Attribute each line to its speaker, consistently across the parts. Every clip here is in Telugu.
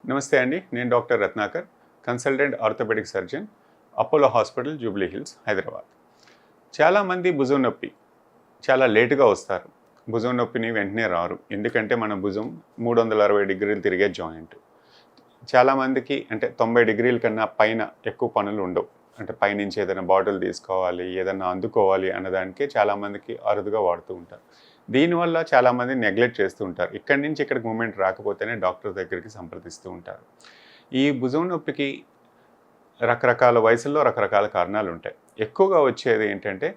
Speaker 1: నమస్తే అండి. నేను doctor Ratnakar, consultant orthopaedic surgeon, Apollo hospital, Jubilee Hills, Hyderabad. చాలామంది భుజం నొప్పి చాలా లేటుగా వస్తారు. భుజం నొప్పిని వెంటనే రారు. ఎందుకంటే మన భుజం 360 డిగ్రీలు తిరిగే జాయింట్. చాలామందికి అంటే 90 డిగ్రీల కన్నా పైన ఎక్కువ పనులు ఉండవు. అంటే పైనుంచి ఏదైనా బాటిల్ తీసుకోవాలి, ఏదైనా అందుకోవాలి అన్నదానికే చాలామందికి అరుదుగా వాడుతూ ఉంటారు. దీనివల్ల చాలామంది నెగ్లెక్ట్ చేస్తూ ఉంటారు. ఇక్కడి నుంచి ఇక్కడికి మూమెంట్ రాకపోతేనే డాక్టర్ దగ్గరికి సంప్రదిస్తూ ఉంటారు. ఈ భుజం నొప్పికి రకరకాల వయసుల్లో రకరకాల కారణాలు ఉంటాయి. ఎక్కువగా వచ్చేది ఏంటంటే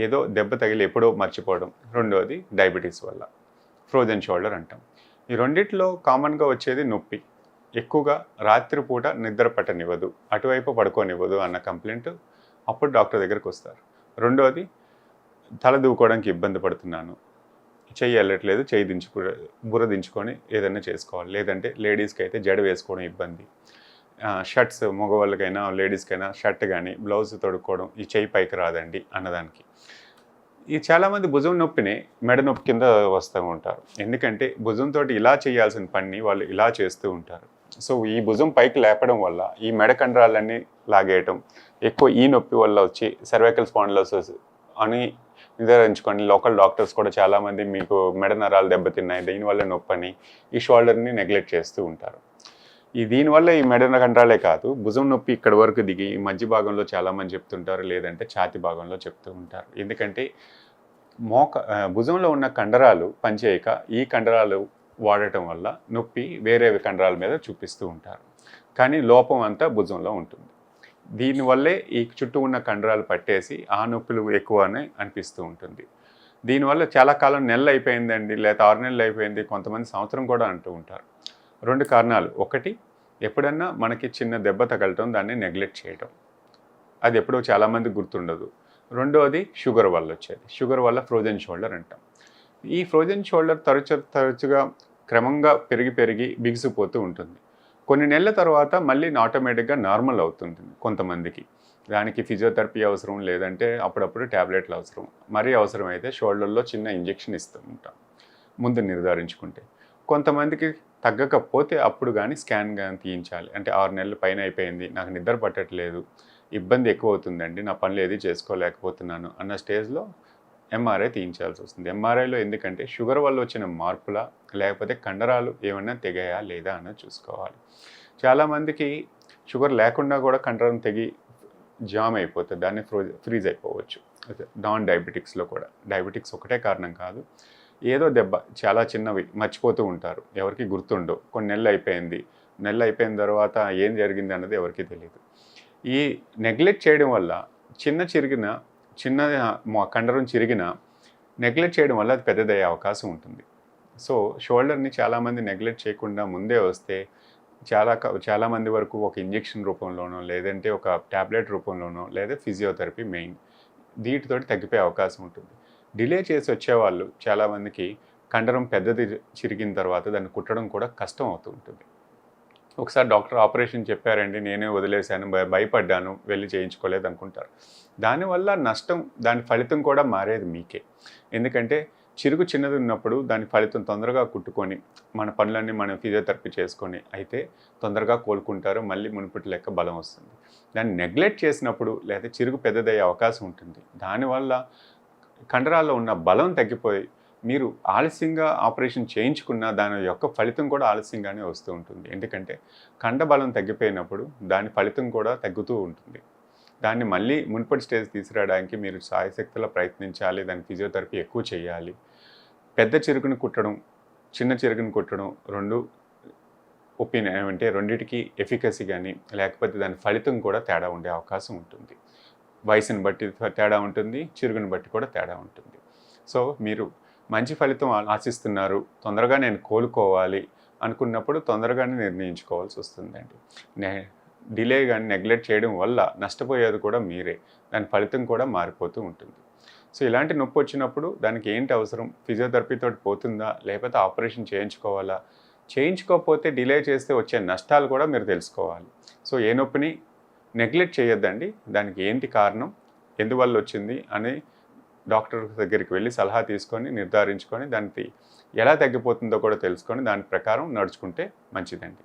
Speaker 1: ఏదో దెబ్బ తగిలి ఎప్పుడో మర్చిపోవడం. రెండోది డయాబెటీస్ వల్ల ఫ్రోజన్ షోల్డర్ అంటాం. ఈ రెండిట్లో కామన్గా వచ్చేది నొప్పి. ఎక్కువగా రాత్రిపూట నిద్ర పట్టనివ్వదు, అటువైపు పడుకోనివ్వదు అన్న కంప్లైంట్ అప్పుడు డాక్టర్ దగ్గరికి వస్తారు. రెండోది తల దూకోవడానికి ఇబ్బంది పడుతున్నాను, చెయ్యి వెళ్ళట్లేదు, చెయ్యి బుర్ర దించుకొని ఏదైనా చేసుకోవాలి, లేదంటే లేడీస్కి అయితే జడ వేసుకోవడం ఇబ్బంది, షర్ట్స్ మగవాళ్ళకైనా లేడీస్కైనా షర్ట్ కానీ బ్లౌజ్ తొడుక్కోవడం ఈ చెయ్యి పైకి రాదండి అన్నదానికి. ఈ చాలామంది భుజం నొప్పిని మెడ నొప్పి కింద వస్తూ ఉంటారు. ఎందుకంటే భుజంతో ఇలా చేయాల్సిన పని వాళ్ళు ఇలా చేస్తూ ఉంటారు. సో ఈ భుజం పైకి లేపడం వల్ల ఈ మెడ కండరాలన్నీ లాగేయటం, ఎక్కువ ఈ నొప్పి వల్ల వచ్చి సర్వైకల్ స్పాండిలోసిస్ అని నిర్ధారించుకొని లోకల్ డాక్టర్స్ కూడా చాలామంది మీకు మెడ నరాలు దెబ్బతిన్నాయి, దీనివల్ల నొప్పి అని ఈ షోల్డర్ని నెగ్లెక్ట్ చేస్తూ ఉంటారు. దీనివల్ల ఈ మెడ కండరాలే కాదు, భుజం నొప్పి ఇక్కడి వరకు దిగి ఈ మధ్య భాగంలో చాలామంది చెప్తుంటారు, లేదంటే ఛాతి భాగంలో చెప్తూ ఉంటారు. ఎందుకంటే భుజంలో ఉన్న కండరాలు పనిచేయక ఈ కండరాలు వాడటం వల్ల నొప్పి వేరే కండరాల మీద చూపిస్తూ ఉంటారు. కానీ లోపం అంతా భుజంలో ఉంటుంది. దీనివల్లే ఈ చుట్టూ ఉన్న కండరాలు పట్టేసి ఆ నొప్పులు ఎక్కువనే అనిపిస్తూ ఉంటుంది. దీనివల్ల చాలా కాలం నెలలు అయిపోయిందండి, లేదా 6 నెలలు అయిపోయింది, కొంతమంది సంవత్సరం కూడా అంటూ ఉంటారు. 2 కారణాలు. ఒకటి, ఎప్పుడన్నా మనకి చిన్న దెబ్బ తగలటం, దాన్ని నెగ్లెక్ట్ చేయటం, అది ఎప్పుడో చాలామంది గుర్తుండదు. రెండోది షుగర్ వల్ల వచ్చేది. షుగర్ వల్ల ఫ్రోజన్ షోల్డర్ అంటాం. ఈ ఫ్రోజన్ షోల్డర్ తరచుగా క్రమంగా పెరిగి బిగిసిపోతూ ఉంటుంది. కొన్ని నెలల తర్వాత మళ్ళీ ఆటోమేటిక్గా నార్మల్ అవుతుంది కొంతమందికి. దానికి ఫిజియోథెరపీ అవసరం, లేదంటే అప్పుడప్పుడు ట్యాబ్లెట్లు అవసరం. మరీ అవసరమైతే షోల్డర్లో చిన్న ఇంజెక్షన్ ఇస్తూ ఉంటాం ముందు నిర్ధారించుకుంటే. కొంతమందికి తగ్గకపోతే అప్పుడు కానీ స్కాన్ కానీ తీయించాలి. అంటే 6 నెలల పైన అయిపోయింది, నాకు నిద్ర పట్టట్లేదు, ఇబ్బంది ఎక్కువ అవుతుందండి, నా పనులు ఏది చేసుకోలేకపోతున్నాను అన్న స్టేజ్లో ఎంఆర్ఐ తీయించాల్సి వస్తుంది. ఎంఆర్ఐలో ఎందుకంటే షుగర్ వల్ల వచ్చిన మార్పులా, లేకపోతే కండరాలు ఏమైనా తెగాయా లేదా అన్నది చూసుకోవాలి. చాలామందికి షుగర్ లేకుండా కూడా కండరం తెగి జామ్ అయిపోతుంది, దాన్ని ఫ్రీజ్ అయిపోవచ్చు. నాన్ డయాబెటిక్స్లో కూడా డయాబెటిక్స్ ఒకటే కారణం కాదు, ఏదో దెబ్బ చాలా చిన్నవి మర్చిపోతూ ఉంటారు, ఎవరికి గుర్తుండవు. కొన్ని నెలలు అయిపోయిన తర్వాత ఏం జరిగింది అన్నది ఎవరికి తెలియదు. ఈ నెగ్లెక్ట్ చేయడం వల్ల చిన్న కండరం చిరిగిన నెగ్లెక్ట్ చేయడం వల్ల అది పెద్దదయ్యే అవకాశం ఉంటుంది. సో షోల్డర్ని చాలామంది నెగ్లెక్ట్ చేయకుండా ముందే వస్తే చాలామంది వరకు ఒక ఇంజెక్షన్ రూపంలోనో, లేదంటే ఒక ట్యాబ్లెట్ రూపంలోనో, లేదా ఫిజియోథెరపీ మెయిన్ వీటితోటి తగ్గిపోయే అవకాశం ఉంటుంది. డిలే చేసి వచ్చేవాళ్ళు చాలామందికి కండరం పెద్దది చిరిగిన తర్వాత దాన్ని కుట్టడం కూడా కష్టం అవుతూ ఉంటుంది. ఒకసారి డాక్టర్ ఆపరేషన్ చెప్పారండి, నేనే వదిలేశాను, భయపడ్డాను, వెళ్ళి చేయించుకోలేదు అనుకుంటారు. దానివల్ల నష్టం, దాని ఫలితం కూడా మారేది మీకే. ఎందుకంటే చిరుగు చిన్నది ఉన్నప్పుడు దాని ఫలితం తొందరగా కుట్టుకొని మన పనులన్నీ మనం ఫిజియోథెరపీ చేసుకొని అయితే తొందరగా కోలుకుంటారు, మళ్ళీ మునుపటి లెక్క బలం వస్తుంది. దాన్ని నెగ్లెక్ట్ చేసినప్పుడు లేదా చిరుగు పెద్దదయ్యే అవకాశం ఉంటుంది. దానివల్ల కండరాల్లో ఉన్న బలం తగ్గిపోయి మీరు ఆలస్యంగా ఆపరేషన్ చేయించుకున్న దాని యొక్క ఫలితం కూడా ఆలస్యంగానే వస్తూ ఉంటుంది. ఎందుకంటే కండబలం తగ్గిపోయినప్పుడు దాని ఫలితం కూడా తగ్గుతూ ఉంటుంది. దాన్ని మళ్ళీ మునుపటి స్టేజ్ తీసుకురావడానికి మీరు సాయశక్తిలో ప్రయత్నించాలి, దాని ఫిజియోథెరపీ ఎక్కువ చేయాలి. పెద్ద చిరుగును కుట్టడం, చిన్న చిరుగును కుట్టడం రెండు ఒపీనియన్ ఏమంటే రెండింటికి ఎఫికసీ కానీ, లేకపోతే దాని ఫలితం కూడా తేడా ఉండే అవకాశం ఉంటుంది. వయసుని బట్టి తేడా ఉంటుంది, చిరుగుని బట్టి కూడా తేడా ఉంటుంది. సో మీరు మంచి ఫలితం ఆశిస్తున్నారు, తొందరగా నేను కోలుకోవాలి అనుకున్నప్పుడు తొందరగానే నిర్ణయించుకోవాల్సి వస్తుందండి. డిలే కానీ నెగ్లెక్ట్ చేయడం వల్ల నష్టపోయేది కూడా మీరే, దాని ఫలితం కూడా మారిపోతూ ఉంటుంది. సో ఇలాంటి నొప్పి వచ్చినప్పుడు దానికి ఏంటి అవసరం, ఫిజియోథెరపీతో పోతుందా, లేకపోతే ఆపరేషన్ చేయించుకోవాలా, చేయించుకోకపోతే డిలే చేస్తే వచ్చే నష్టాలు కూడా మీరు తెలుసుకోవాలి. సో ఏ నొప్పిని నెగ్లెక్ట్ చేయొద్దండి, దానికి ఏంటి కారణం, ఎందువల్ల వచ్చింది అని డాక్టర్ దగ్గరికి వెళ్ళి సలహా తీసుకొని నిర్ధారించుకొని దానికి ఎలా తగ్గిపోతుందో కూడా తెలుసుకొని దాని ప్రకారం నడుచుకుంటే మంచిదండి.